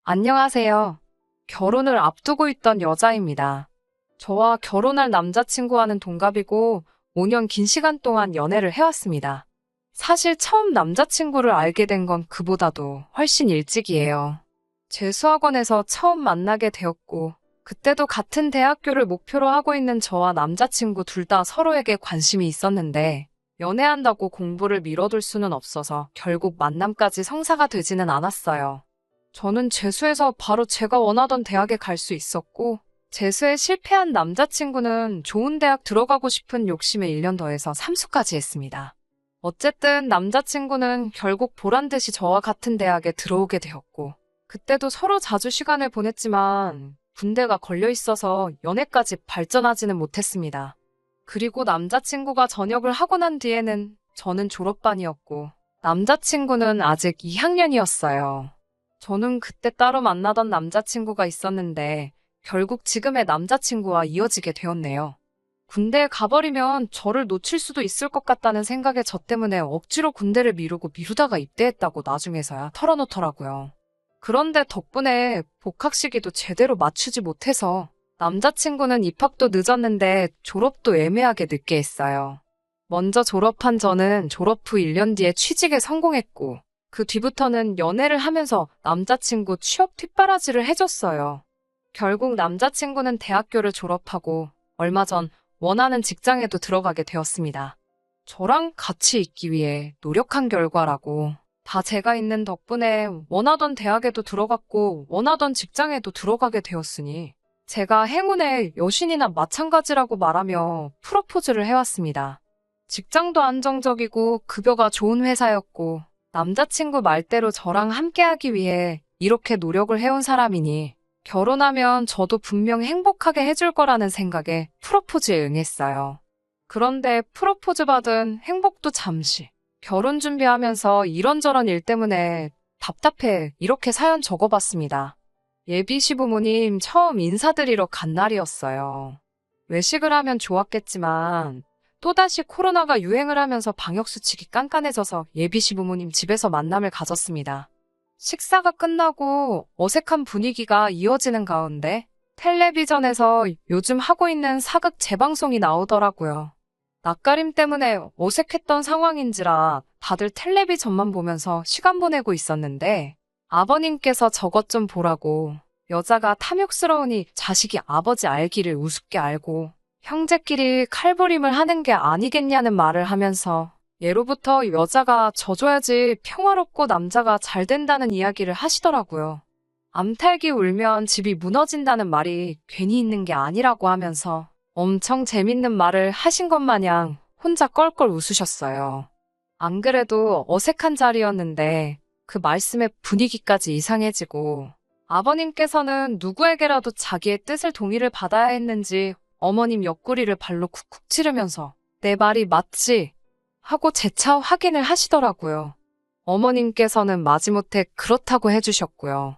안녕하세요. 결혼을 앞두고 있던 여자입니다. 저와 결혼할 남자친구와는 동갑이고 5년 긴 시간 동안 연애를 해왔습니다. 사실 처음 남자친구를 알게 된 건 그보다도 훨씬 일찍이에요. 재수학원에서 처음 만나게 되었고, 그때도 같은 대학교를 목표로 하고 있는 저와 남자친구 둘 다 서로에게 관심이 있었는데, 연애한다고 공부를 미뤄둘 수는 없어서 결국 만남까지 성사가 되지는 않았어요. 저는 재수해서 바로 제가 원하던 대학에 갈 수 있었고, 재수에 실패한 남자친구는 좋은 대학 들어가고 싶은 욕심에 1년 더해서 삼수까지 했습니다. 어쨌든 남자친구는 결국 보란 듯이 저와 같은 대학에 들어오게 되었고, 그때도 서로 자주 시간을 보냈지만, 군대가 걸려 있어서 연애까지 발전하지는 못했습니다. 그리고 남자친구가 전역을 하고 난 뒤에는 저는 졸업반이었고, 남자친구는 아직 2학년이었어요. 저는 그때 따로 만나던 남자친구가 있었는데 결국 지금의 남자친구와 이어지게 되었네요. 군대에 가버리면 저를 놓칠 수도 있을 것 같다는 생각에 저 때문에 억지로 군대를 미루고 미루다가 입대했다고 나중에서야 털어놓더라고요. 그런데 덕분에 복학 시기도 제대로 맞추지 못해서 남자친구는 입학도 늦었는데 졸업도 애매하게 늦게 했어요. 먼저 졸업한 저는 졸업 후 1년 뒤에 취직에 성공했고 그 뒤부터는 연애를 하면서 남자친구 취업 뒷바라지를 해줬어요. 결국 남자친구는 대학교를 졸업하고 얼마 전 원하는 직장에도 들어가게 되었습니다. 저랑 같이 있기 위해 노력한 결과라고 다 제가 있는 덕분에 원하던 대학에도 들어갔고 원하던 직장에도 들어가게 되었으니 제가 행운의 여신이나 마찬가지라고 말하며 프로포즈를 해왔습니다. 직장도 안정적이고 급여가 좋은 회사였고 남자친구 말대로 저랑 함께하기 위해 이렇게 노력을 해온 사람이니 결혼하면 저도 분명 행복하게 해줄 거라는 생각에 프로포즈에 응했어요. 그런데 프로포즈 받은 행복도 잠시. 결혼 준비하면서 이런저런 일 때문에 답답해 이렇게 사연 적어봤습니다. 예비 시부모님 처음 인사드리러 간 날이었어요. 외식을 하면 좋았겠지만 또다시 코로나가 유행을 하면서 방역수칙이 깐깐해져서 예비 시부모님 집에서 만남을 가졌습니다. 식사가 끝나고 어색한 분위기가 이어지는 가운데 텔레비전에서 요즘 하고 있는 사극 재방송이 나오더라고요. 낯가림 때문에 어색했던 상황인지라 다들 텔레비전만 보면서 시간 보내고 있었는데 아버님께서 저것 좀 보라고 여자가 탐욕스러우니 자식이 아버지 알기를 우습게 알고 형제끼리 칼부림을 하는 게 아니겠냐는 말을 하면서 예로부터 여자가 져줘야지 평화롭고 남자가 잘 된다는 이야기를 하시더라고요. 암탉이 울면 집이 무너진다는 말이 괜히 있는 게 아니라고 하면서 엄청 재밌는 말을 하신 것 마냥 혼자 껄껄 웃으셨어요. 안 그래도 어색한 자리였는데 그 말씀에 분위기까지 이상해지고 아버님께서는 누구에게라도 자기의 뜻을 동의를 받아야 했는지 어머님 옆구리를 발로 쿡쿡 찌르면서 내 말이 맞지? 하고 재차 확인을 하시더라고요. 어머님께서는 마지못해 그렇다고 해주셨고요.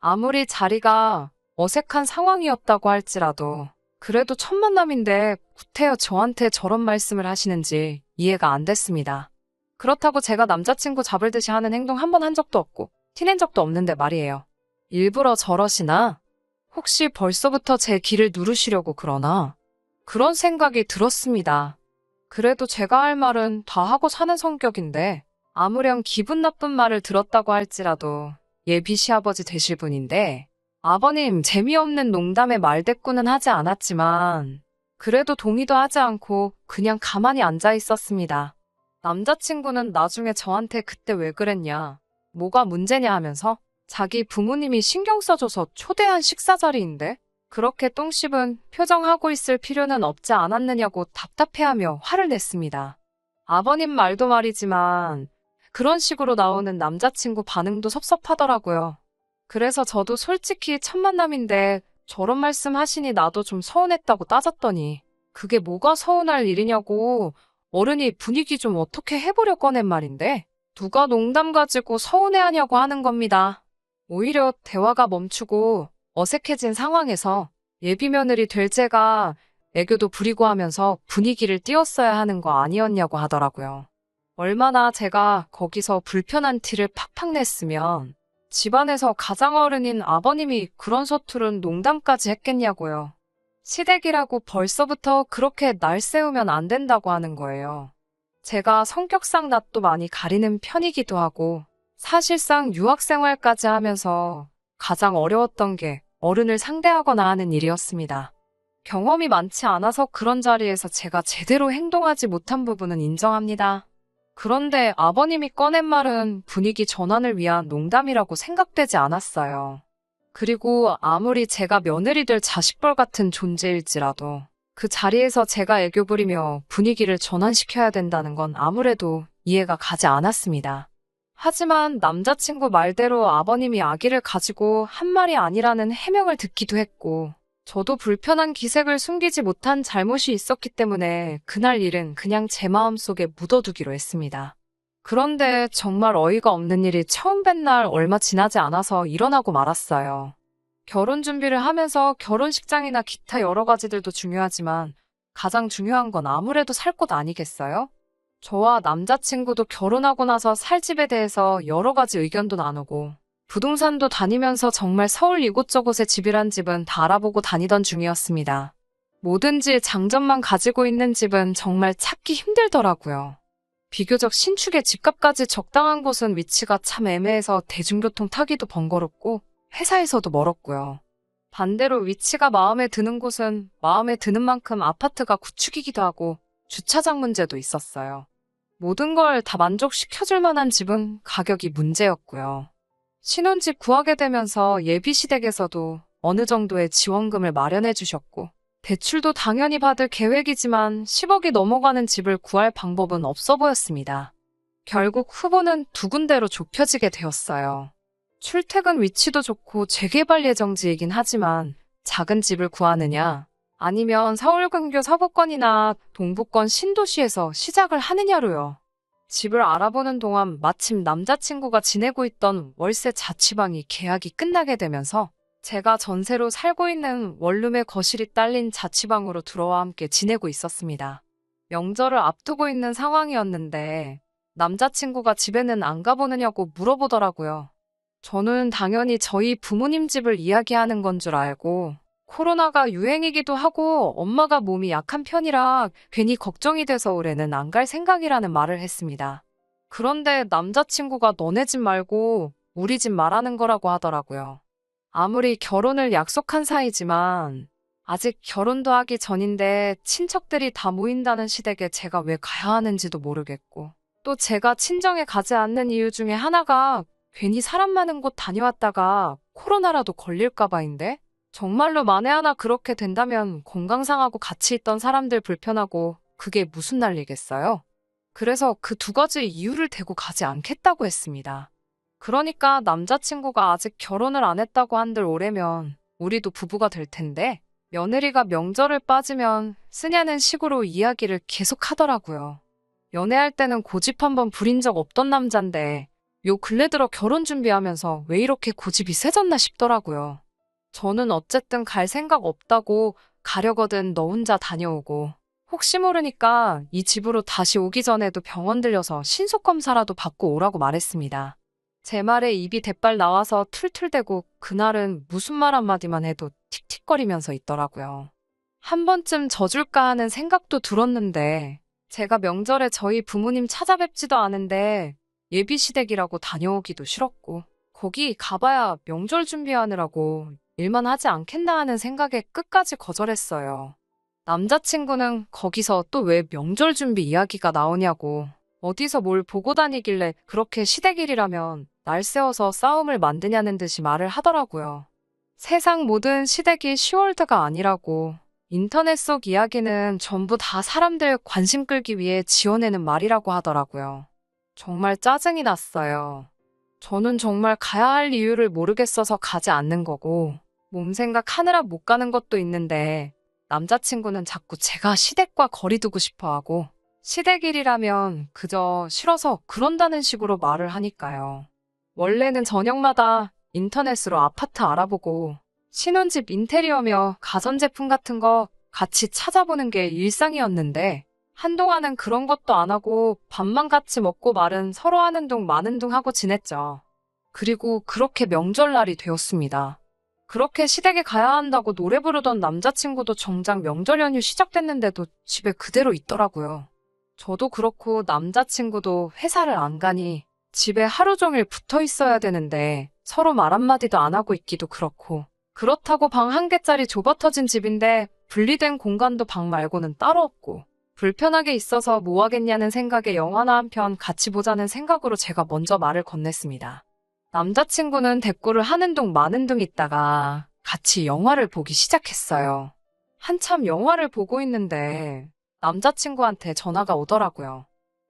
아무리 자리가 어색한 상황이었다고 할지라도 그래도 첫 만남인데 구태여 저한테 저런 말씀을 하시는지 이해가 안 됐습니다. 그렇다고 제가 남자친구 잡을 듯이 하는 행동 한 번 한 적도 없고 티낸 적도 없는데 말이에요. 일부러 저러시나? 혹시 벌써부터 제 길을 누르시려고 그러나? 그런 생각이 들었습니다. 그래도 제가 할 말은 다 하고 사는 성격인데 아무렴 기분 나쁜 말을 들었다고 할지라도 예비 시아버지 되실 분인데 아버님 재미없는 농담에 말대꾸는 하지 않았지만 그래도 동의도 하지 않고 그냥 가만히 앉아 있었습니다. 남자친구는 나중에 저한테 그때 왜 그랬냐, 뭐가 문제냐 하면서 자기 부모님이 신경 써줘서 초대한 식사 자리인데 그렇게 똥 씹은 표정하고 있을 필요는 없지 않았느냐고 답답해하며 화를 냈습니다. 아버님 말도 말이지만 그런 식으로 나오는 남자친구 반응도 섭섭하더라고요. 그래서 저도 솔직히 첫 만남인데 저런 말씀 하시니 나도 좀 서운했다고 따졌더니 그게 뭐가 서운할 일이냐고 어른이 분위기 좀 어떻게 해보려 꺼낸 말인데 누가 농담 가지고 서운해하냐고 하는 겁니다. 오히려 대화가 멈추고 어색해진 상황에서 예비 며느리 될 제가 애교도 부리고 하면서 분위기를 띄웠어야 하는 거 아니었냐고 하더라고요. 얼마나 제가 거기서 불편한 티를 팍팍 냈으면 집안에서 가장 어른인 아버님이 그런 서투른 농담까지 했겠냐고요. 시댁이라고 벌써부터 그렇게 날 세우면 안 된다고 하는 거예요. 제가 성격상 낯도 많이 가리는 편이기도 하고 사실상 유학 생활까지 하면서 가장 어려웠던 게 어른을 상대하거나 하는 일이었습니다. 경험이 많지 않아서 그런 자리에서 제가 제대로 행동하지 못한 부분은 인정합니다. 그런데 아버님이 꺼낸 말은 분위기 전환을 위한 농담이라고 생각되지 않았어요. 그리고 아무리 제가 며느리 될 자식뻘 같은 존재일지라도 그 자리에서 제가 애교 부리며 분위기를 전환시켜야 된다는 건 아무래도 이해가 가지 않았습니다. 하지만 남자친구 말대로 아버님이 아기를 가지고 한 말이 아니라는 해명을 듣기도 했고 저도 불편한 기색을 숨기지 못한 잘못이 있었기 때문에 그날 일은 그냥 제 마음속에 묻어두기로 했습니다. 그런데 정말 어이가 없는 일이 처음 뵌 날 얼마 지나지 않아서 일어나고 말았어요. 결혼 준비를 하면서 결혼식장이나 기타 여러 가지들도 중요하지만 가장 중요한 건 아무래도 살 곳 아니겠어요? 저와 남자친구도 결혼하고 나서 살 집에 대해서 여러 가지 의견도 나누고 부동산도 다니면서 정말 서울 이곳저곳에 집이란 집은 다 알아보고 다니던 중이었습니다. 뭐든지 장점만 가지고 있는 집은 정말 찾기 힘들더라고요. 비교적 신축의 집값까지 적당한 곳은 위치가 참 애매해서 대중교통 타기도 번거롭고 회사에서도 멀었고요. 반대로 위치가 마음에 드는 곳은 마음에 드는 만큼 아파트가 구축이기도 하고 주차장 문제도 있었어요. 모든 걸 다 만족시켜줄 만한 집은 가격이 문제였고요. 신혼집 구하게 되면서 예비시댁에서도 어느 정도의 지원금을 마련해 주셨고 대출도 당연히 받을 계획이지만 10억이 넘어가는 집을 구할 방법은 없어 보였습니다. 결국 후보는 두 군데로 좁혀지게 되었어요. 출퇴근 위치도 좋고 재개발 예정지이긴 하지만 작은 집을 구하느냐 아니면 서울 근교 서부권이나 동부권 신도시에서 시작을 하느냐로요. 집을 알아보는 동안 마침 남자친구가 지내고 있던 월세 자취방이 계약이 끝나게 되면서 제가 전세로 살고 있는 원룸의 거실이 딸린 자취방으로 들어와 함께 지내고 있었습니다. 명절을 앞두고 있는 상황이었는데 남자친구가 집에는 안 가보느냐고 물어보더라고요. 저는 당연히 저희 부모님 집을 이야기하는 건 줄 알고 코로나가 유행이기도 하고 엄마가 몸이 약한 편이라 괜히 걱정이 돼서 올해는 안 갈 생각이라는 말을 했습니다. 그런데 남자친구가 너네 집 말고 우리 집 말하는 거라고 하더라고요. 아무리 결혼을 약속한 사이지만 아직 결혼도 하기 전인데 친척들이 다 모인다는 시댁에 제가 왜 가야 하는지도 모르겠고 또 제가 친정에 가지 않는 이유 중에 하나가 괜히 사람 많은 곳 다녀왔다가 코로나라도 걸릴까 봐인데 정말로 만에 하나 그렇게 된다면 건강 상하고 같이 있던 사람들 불편하고 그게 무슨 난리겠어요? 그래서 그 두 가지 이유를 대고 가지 않겠다고 했습니다. 그러니까 남자친구가 아직 결혼을 안 했다고 한들 올해면 우리도 부부가 될 텐데 며느리가 명절을 빠지면 쓰냐는 식으로 이야기를 계속 하더라고요. 연애할 때는 고집 한번 부린 적 없던 남잔데 요 근래 들어 결혼 준비하면서 왜 이렇게 고집이 세졌나 싶더라고요. 저는 어쨌든 갈 생각 없다고 가려거든 너 혼자 다녀오고 혹시 모르니까 이 집으로 다시 오기 전에도 병원 들려서 신속검사라도 받고 오라고 말했습니다. 제 말에 입이 대빨 나와서 툴툴대고 그날은 무슨 말 한마디만 해도 틱틱거리면서 있더라고요. 한 번쯤 져줄까 하는 생각도 들었는데 제가 명절에 저희 부모님 찾아뵙지도 않은데 예비시댁이라고 다녀오기도 싫었고 거기 가봐야 명절 준비하느라고 일만 하지 않겠나 하는 생각에 끝까지 거절했어요. 남자친구는 거기서 또 왜 명절 준비 이야기가 나오냐고 어디서 뭘 보고 다니길래 그렇게 시댁일이라면 날 세워서 싸움을 만드냐는 듯이 말을 하더라고요. 세상 모든 시댁이 10월드가 아니라고 인터넷 속 이야기는 전부 다 사람들 관심 끌기 위해 지어내는 말이라고 하더라고요. 정말 짜증이 났어요. 저는 정말 가야 할 이유를 모르겠어서 가지 않는 거고 몸 생각하느라 못 가는 것도 있는데 남자친구는 자꾸 제가 시댁과 거리 두고 싶어 하고 시댁일이라면 그저 싫어서 그런다는 식으로 말을 하니까요. 원래는 저녁마다 인터넷으로 아파트 알아보고 신혼집 인테리어며 가전제품 같은 거 같이 찾아보는 게 일상이었는데 한동안은 그런 것도 안 하고 밥만 같이 먹고 말은 서로 하는 둥 마는 둥 하고 지냈죠. 그리고 그렇게 명절날이 되었습니다. 그렇게 시댁에 가야 한다고 노래 부르던 남자친구도 정작 명절 연휴 시작됐는데도 집에 그대로 있더라고요. 저도 그렇고 남자친구도 회사를 안 가니 집에 하루 종일 붙어 있어야 되는데 서로 말 한마디도 안 하고 있기도 그렇고, 그렇다고 방 한 개짜리 좁아터진 집인데 분리된 공간도 방 말고는 따로 없고 불편하게 있어서 뭐 하겠냐는 생각에 영화나 한 편 같이 보자는 생각으로 제가 먼저 말을 건넸습니다. 남자친구는 대꾸를 하는 둥 마는 둥 있다가 같이 영화를 보기 시작했어요. 한참 영화를 보고 있는데 남자친구한테 전화가 오더라고요.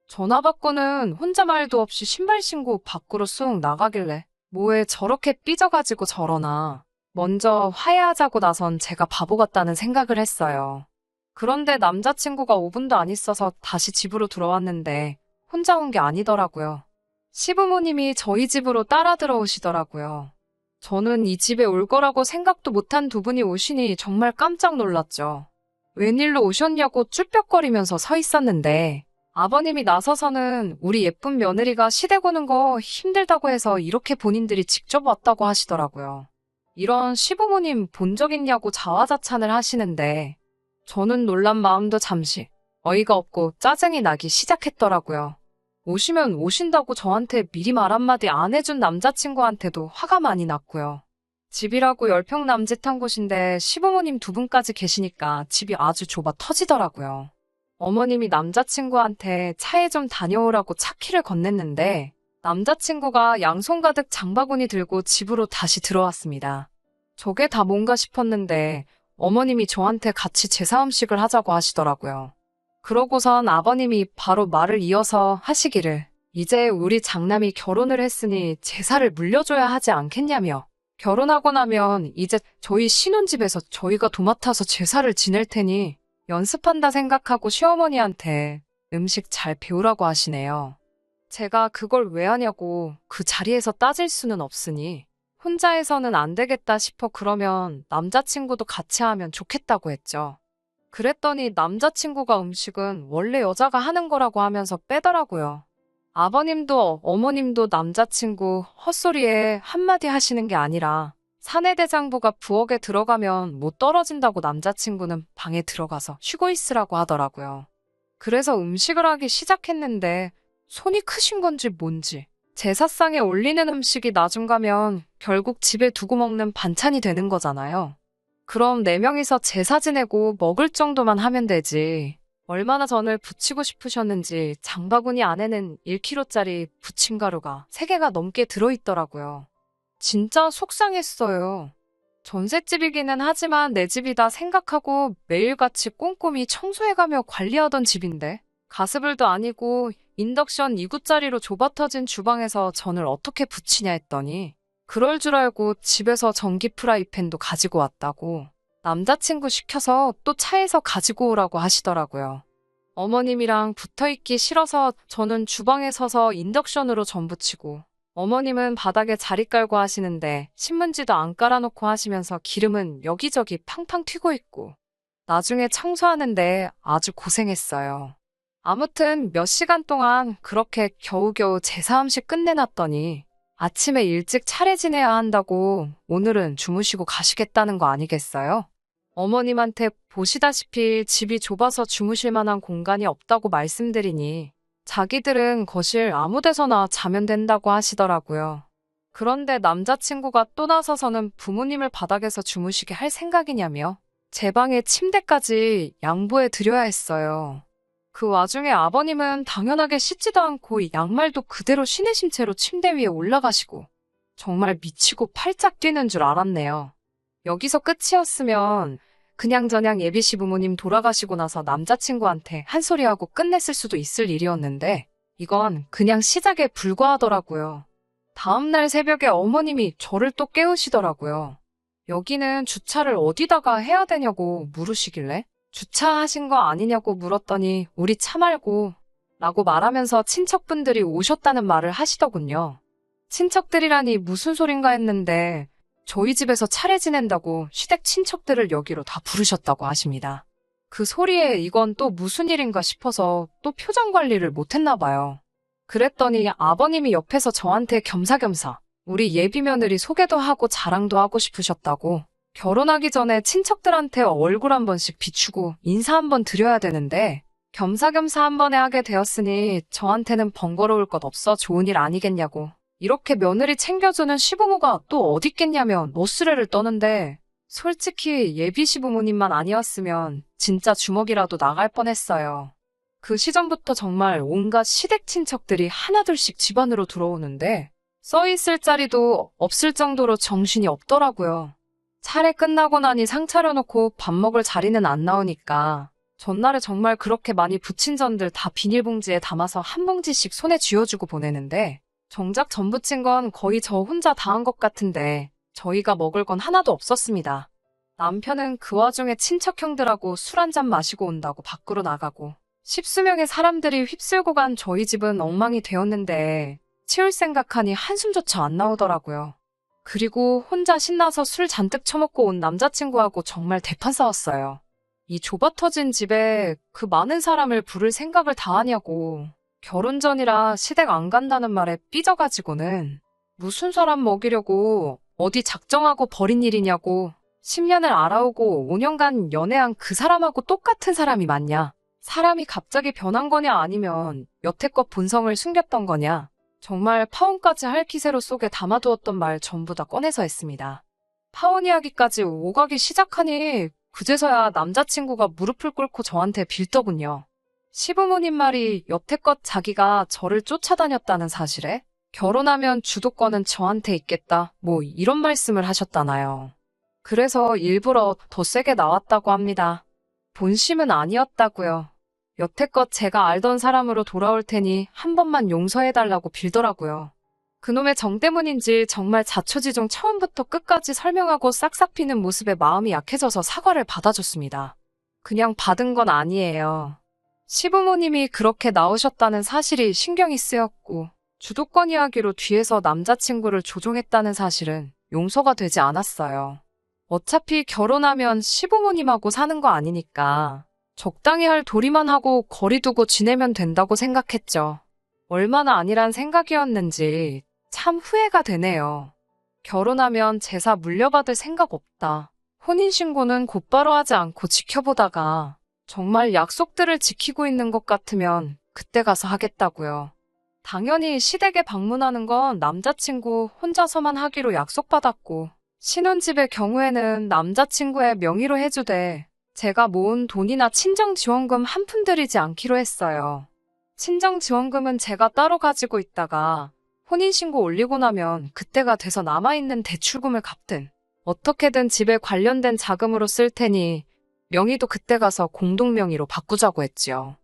전화 받고는 혼자 말도 없이 신발 신고 밖으로 쑥 나가길래 뭐에 저렇게 삐져가지고 저러나. 먼저 화해하자고 나선 제가 바보 같다는 생각을 했어요. 그런데 남자친구가 5분도 안 있어서 다시 집으로 들어왔는데 혼자 온 게 아니더라고요. 시부모님이 저희 집으로 따라 들어오시더라고요. 저는 이 집에 올 거라고 생각도 못한 두 분이 오시니 정말 깜짝 놀랐죠. 웬일로 오셨냐고 쭈뼛거리면서 서 있었는데 아버님이 나서서는 우리 예쁜 며느리가 시댁 오는 거 힘들다고 해서 이렇게 본인들이 직접 왔다고 하시더라고요. 이런 시부모님 본 적 있냐고 자화자찬을 하시는데 저는 놀란 마음도 잠시 어이가 없고 짜증이 나기 시작했더라고요. 오시면 오신다고 저한테 미리 말 한마디 안 해준 남자친구한테도 화가 많이 났고요. 집이라고 10평 남짓한 곳인데 시부모님 두 분까지 계시니까 집이 아주 좁아 터지더라고요. 어머님이 남자친구한테 차에 좀 다녀오라고 차키를 건넸는데 남자친구가 양손 가득 장바구니 들고 집으로 다시 들어왔습니다. 저게 다 뭔가 싶었는데 어머님이 저한테 같이 제사 음식을 하자고 하시더라고요. 그러고선 아버님이 바로 말을 이어서 하시기를 이제 우리 장남이 결혼을 했으니 제사를 물려줘야 하지 않겠냐며, 결혼하고 나면 이제 저희 신혼집에서 저희가 도맡아서 제사를 지낼 테니 연습한다 생각하고 시어머니한테 음식 잘 배우라고 하시네요. 제가 그걸 왜 하냐고 그 자리에서 따질 수는 없으니 혼자 해서는 안 되겠다 싶어 그러면 남자친구도 같이 하면 좋겠다고 했죠. 그랬더니 남자친구가 음식은 원래 여자가 하는 거라고 하면서 빼더라고요. 아버님도 어머님도 남자친구 헛소리에 한마디 하시는 게 아니라 사내대장부가 부엌에 들어가면 못 떨어진다고 남자친구는 방에 들어가서 쉬고 있으라고 하더라고요. 그래서 음식을 하기 시작했는데 손이 크신 건지 뭔지 제사상에 올리는 음식이 나중 가면 결국 집에 두고 먹는 반찬이 되는 거잖아요. 그럼 4명이서 제사 지내고 먹을 정도만 하면 되지. 얼마나 전을 부치고 싶으셨는지 장바구니 안에는 1kg짜리 부침가루가 3개가 넘게 들어있더라고요. 진짜 속상했어요. 전셋집이기는 하지만 내 집이다 생각하고 매일같이 꼼꼼히 청소해가며 관리하던 집인데 가스불도 아니고 인덕션 2구짜리로 좁아터진 주방에서 전을 어떻게 부치냐 했더니 그럴 줄 알고 집에서 전기 프라이팬도 가지고 왔다고 남자친구 시켜서 또 차에서 가지고 오라고 하시더라고요. 어머님이랑 붙어있기 싫어서 저는 주방에 서서 인덕션으로 전 부치고 어머님은 바닥에 자리 깔고 하시는데 신문지도 안 깔아놓고 하시면서 기름은 여기저기 팡팡 튀고 있고 나중에 청소하는데 아주 고생했어요. 아무튼 몇 시간 동안 그렇게 겨우겨우 제사 음식 끝내놨더니 아침에 일찍 차례 지내야 한다고 오늘은 주무시고 가시겠다는 거 아니겠어요? 어머님한테 보시다시피 집이 좁아서 주무실 만한 공간이 없다고 말씀드리니 자기들은 거실 아무 데서나 자면 된다고 하시더라고요. 그런데 남자친구가 또 나서서는 부모님을 바닥에서 주무시게 할 생각이냐며 제 방에 침대까지 양보해 드려야 했어요. 그 와중에 아버님은 당연하게 씻지도 않고 양말도 그대로 신으신 채로 침대 위에 올라가시고 정말 미치고 팔짝 뛰는 줄 알았네요. 여기서 끝이었으면 그냥저냥 예비시 부모님 돌아가시고 나서 남자친구한테 한 소리하고 끝냈을 수도 있을 일이었는데 이건 그냥 시작에 불과하더라고요. 다음날 새벽에 어머님이 저를 또 깨우시더라고요. 여기는 주차를 어디다가 해야 되냐고 물으시길래 주차하신 거 아니냐고 물었더니 우리 차 말고 라고 말하면서 친척분들이 오셨다는 말을 하시더군요. 친척들이라니 무슨 소린가 했는데 저희 집에서 차례 지낸다고 시댁 친척들을 여기로 다 부르셨다고 하십니다. 그 소리에 이건 또 무슨 일인가 싶어서 또 표정 관리를 못했나 봐요. 그랬더니 아버님이 옆에서 저한테 겸사겸사 우리 예비 며느리 소개도 하고 자랑도 하고 싶으셨다고. 결혼하기 전에 친척들한테 얼굴 한 번씩 비추고 인사 한 번 드려야 되는데 겸사겸사 한 번에 하게 되었으니 저한테는 번거로울 것 없어 좋은 일 아니겠냐고. 이렇게 며느리 챙겨주는 시부모가 또 어딨겠냐며 노스레를 떠는데 솔직히 예비 시부모님만 아니었으면 진짜 주먹이라도 나갈 뻔했어요. 그 시점부터 정말 온갖 시댁 친척들이 하나둘씩 집 안으로 들어오는데 써있을 자리도 없을 정도로 정신이 없더라고요. 차례 끝나고 나니 상 차려놓고 밥 먹을 자리는 안 나오니까 전날에 정말 그렇게 많이 부친 전들 다 비닐봉지에 담아서 한 봉지씩 손에 쥐어주고 보내는데 정작 전 부친 건 거의 저 혼자 다 한 것 같은데 저희가 먹을 건 하나도 없었습니다. 남편은 그 와중에 친척 형들하고 술 한잔 마시고 온다고 밖으로 나가고 십수명의 사람들이 휩쓸고 간 저희 집은 엉망이 되었는데 치울 생각하니 한숨조차 안 나오더라고요. 그리고 혼자 신나서 술 잔뜩 처먹고 온 남자친구하고 정말 대판 싸웠어요. 이 좁아터진 집에 그 많은 사람을 부를 생각을 다 하냐고. 결혼 전이라 시댁 안 간다는 말에 삐져가지고는 무슨 사람 먹이려고 어디 작정하고 버린 일이냐고. 10년을 알아오고 5년간 연애한 그 사람하고 똑같은 사람이 맞냐? 사람이 갑자기 변한 거냐 아니면 여태껏 본성을 숨겼던 거냐? 정말 파혼까지 할 기세로 속에 담아두었던 말 전부 다 꺼내서 했습니다. 파혼 이야기까지 오가기 시작하니 그제서야 남자친구가 무릎을 꿇고 저한테 빌더군요. 시부모님 말이 여태껏 자기가 저를 쫓아다녔다는 사실에 결혼하면 주도권은 저한테 있겠다 뭐 이런 말씀을 하셨다나요. 그래서 일부러 더 세게 나왔다고 합니다. 본심은 아니었다고요. 여태껏 제가 알던 사람으로 돌아올 테니 한 번만 용서해달라고 빌더라고요. 그놈의 정 때문인지 정말 자초지종 처음부터 끝까지 설명하고 싹싹 비는 모습에 마음이 약해져서 사과를 받아줬습니다. 그냥 받은 건 아니에요. 시부모님이 그렇게 나오셨다는 사실이 신경이 쓰였고 주도권 이야기로 뒤에서 남자친구를 조종했다는 사실은 용서가 되지 않았어요. 어차피 결혼하면 시부모님하고 사는 거 아니니까 적당히 할 도리만 하고 거리 두고 지내면 된다고 생각했죠. 얼마나 아니란 생각이었는지 참 후회가 되네요. 결혼하면 제사 물려받을 생각 없다. 혼인신고는 곧바로 하지 않고 지켜보다가 정말 약속들을 지키고 있는 것 같으면 그때 가서 하겠다고요. 당연히 시댁에 방문하는 건 남자친구 혼자서만 하기로 약속받았고 신혼집의 경우에는 남자친구의 명의로 해주되 제가 모은 돈이나 친정지원금 한 푼 들이지 않기로 했어요. 친정지원금은 제가 따로 가지고 있다가 혼인신고 올리고 나면 그때가 돼서 남아있는 대출금을 갚든 어떻게든 집에 관련된 자금으로 쓸 테니 명의도 그때 가서 공동명의로 바꾸자고 했지요.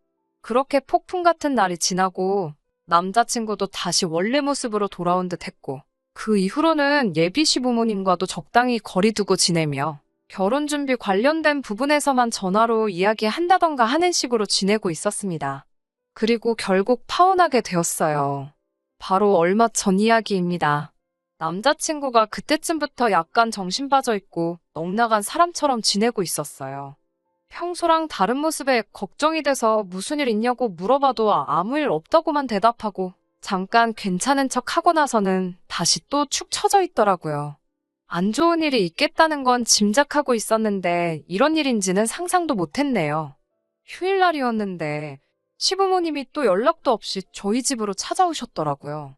그렇게 폭풍 같은 날이 지나고 남자친구도 다시 원래 모습으로 돌아온 듯 했고 그 이후로는 예비 시부모님과도 적당히 거리 두고 지내며 결혼 준비 관련된 부분에서만 전화로 이야기한다던가 하는 식으로 지내고 있었습니다. 그리고 결국 파혼하게 되었어요. 바로 얼마 전 이야기입니다. 남자친구가 그때쯤부터 약간 정신 빠져 있고 넉나간 사람처럼 지내고 있었어요. 평소랑 다른 모습에 걱정이 돼서 무슨 일 있냐고 물어봐도 아무 일 없다고만 대답하고 잠깐 괜찮은 척 하고 나서는 다시 또 축 처져 있더라고요. 안 좋은 일이 있겠다는 건 짐작하고 있었는데 이런 일인지는 상상도 못했네요. 휴일날이었는데 시부모님이 또 연락도 없이 저희 집으로 찾아오셨더라고요.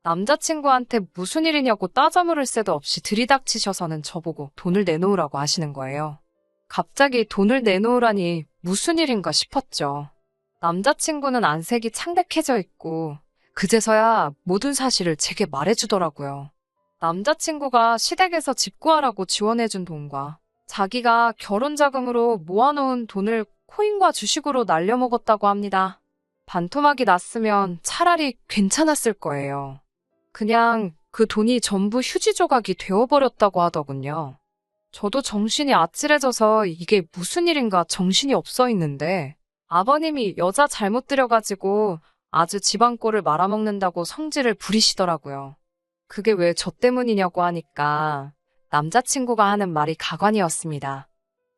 남자친구한테 무슨 일이냐고 따져 물을 새도 없이 들이닥치셔서는 저보고 돈을 내놓으라고 하시는 거예요. 갑자기 돈을 내놓으라니 무슨 일인가 싶었죠. 남자친구는 안색이 창백해져 있고 그제서야 모든 사실을 제게 말해주더라고요. 남자친구가 시댁에서 집 구하라고 지원해준 돈과 자기가 결혼자금으로 모아놓은 돈을 코인과 주식으로 날려먹었다고 합니다. 반토막이 났으면 차라리 괜찮았을 거예요. 그냥 그 돈이 전부 휴지 조각이 되어버렸다고 하더군요. 저도 정신이 아찔해져서 이게 무슨 일인가 정신이 없어 있는데 아버님이 여자 잘못 들여가지고 아주 집안꼴을 말아먹는다고 성질을 부리시더라고요. 그게 왜 저 때문이냐고 하니까 남자친구가 하는 말이 가관이었습니다.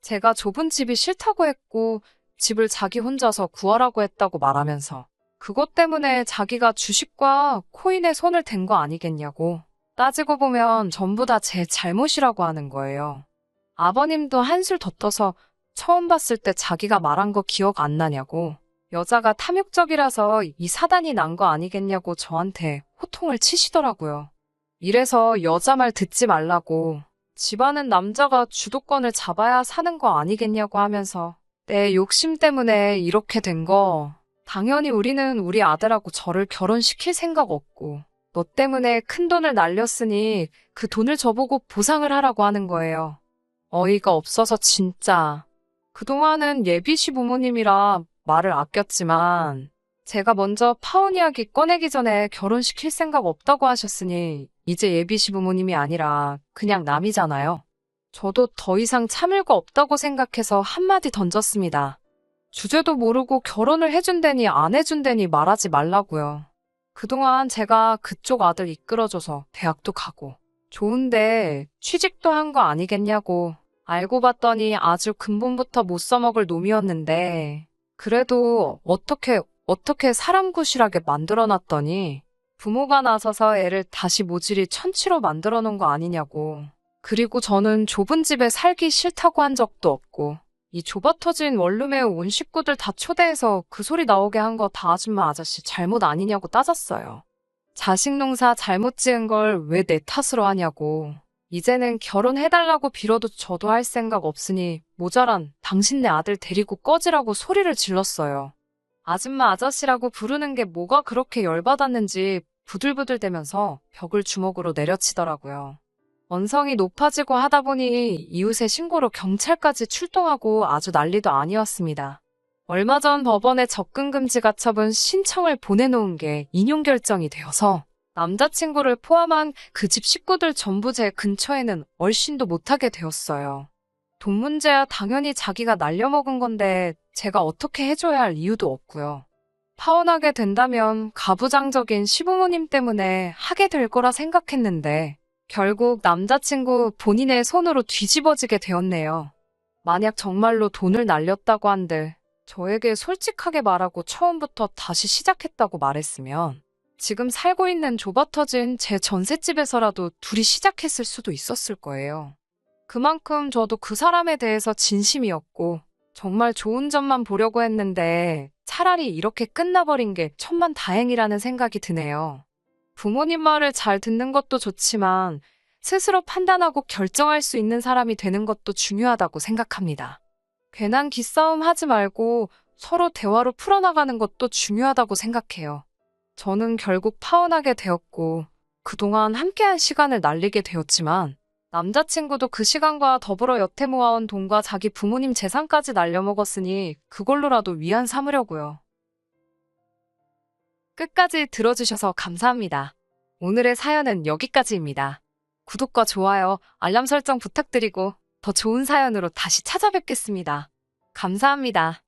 제가 좁은 집이 싫다고 했고 집을 자기 혼자서 구하라고 했다고 말하면서 그것 때문에 자기가 주식과 코인에 손을 댄 거 아니겠냐고. 따지고 보면 전부 다 제 잘못이라고 하는 거예요. 아버님도 한술 더 떠서 처음 봤을 때 자기가 말한 거 기억 안 나냐고, 여자가 탐욕적이라서 이 사단이 난 거 아니겠냐고 저한테 호통을 치시더라고요. 이래서 여자 말 듣지 말라고, 집안은 남자가 주도권을 잡아야 사는 거 아니겠냐고 하면서 내 욕심 때문에 이렇게 된 거, 당연히 우리는 우리 아들하고 저를 결혼시킬 생각 없고 너 때문에 큰돈을 날렸으니 그 돈을 저보고 보상을 하라고 하는 거예요. 어이가 없어서 진짜. 그동안은 예비 시부모님이라 말을 아꼈지만 제가 먼저 파혼 이야기 꺼내기 전에 결혼시킬 생각 없다고 하셨으니 이제 예비 시부모님이 아니라 그냥 남이잖아요. 저도 더 이상 참을 거 없다고 생각해서 한마디 던졌습니다. 주제도 모르고 결혼을 해준다니 안 해준다니 말하지 말라고요. 그동안 제가 그쪽 아들 이끌어줘서 대학도 가고 좋은데 취직도 한 거 아니겠냐고, 알고 봤더니 아주 근본부터 못 써먹을 놈이었는데 그래도 어떻게 사람 구실하게 만들어놨더니 부모가 나서서 애를 다시 모질이 천치로 만들어 놓은 거 아니냐고. 그리고 저는 좁은 집에 살기 싫다고 한 적도 없고 이 좁아터진 원룸에 온 식구들 다 초대해서 그 소리 나오게 한 거 다 아줌마 아저씨 잘못 아니냐고 따졌어요. 자식 농사 잘못 지은 걸 왜 내 탓으로 하냐고. 이제는 결혼해달라고 빌어도 저도 할 생각 없으니 모자란 당신네 아들 데리고 꺼지라고 소리를 질렀어요. 아줌마 아저씨라고 부르는 게 뭐가 그렇게 열받았는지 부들부들대면서 벽을 주먹으로 내려치더라고요. 언성이 높아지고 하다 보니 이웃의 신고로 경찰까지 출동하고 아주 난리도 아니었습니다. 얼마 전 법원에 접근금지 가처분 신청을 보내놓은 게 인용 결정이 되어서 남자친구를 포함한 그 집 식구들 전부 제 근처에는 얼씬도 못하게 되었어요. 돈 문제야 당연히 자기가 날려먹은 건데 제가 어떻게 해줘야 할 이유도 없고요. 파혼하게 된다면 가부장적인 시부모님 때문에 하게 될 거라 생각했는데 결국 남자친구 본인의 손으로 뒤집어지게 되었네요. 만약 정말로 돈을 날렸다고 한들 저에게 솔직하게 말하고 처음부터 다시 시작했다고 말했으면 지금 살고 있는 좁아터진 제 전셋집에서라도 둘이 시작했을 수도 있었을 거예요. 그만큼 저도 그 사람에 대해서 진심이었고 정말 좋은 점만 보려고 했는데 차라리 이렇게 끝나버린 게 천만다행이라는 생각이 드네요. 부모님 말을 잘 듣는 것도 좋지만 스스로 판단하고 결정할 수 있는 사람이 되는 것도 중요하다고 생각합니다. 괜한 기싸움 하지 말고 서로 대화로 풀어나가는 것도 중요하다고 생각해요. 저는 결국 파혼하게 되었고 그동안 함께한 시간을 날리게 되었지만 남자친구도 그 시간과 더불어 여태 모아온 돈과 자기 부모님 재산까지 날려먹었으니 그걸로라도 위안 삼으려고요. 끝까지 들어주셔서 감사합니다. 오늘의 사연은 여기까지입니다. 구독과 좋아요, 알람 설정 부탁드리고 더 좋은 사연으로 다시 찾아뵙겠습니다. 감사합니다.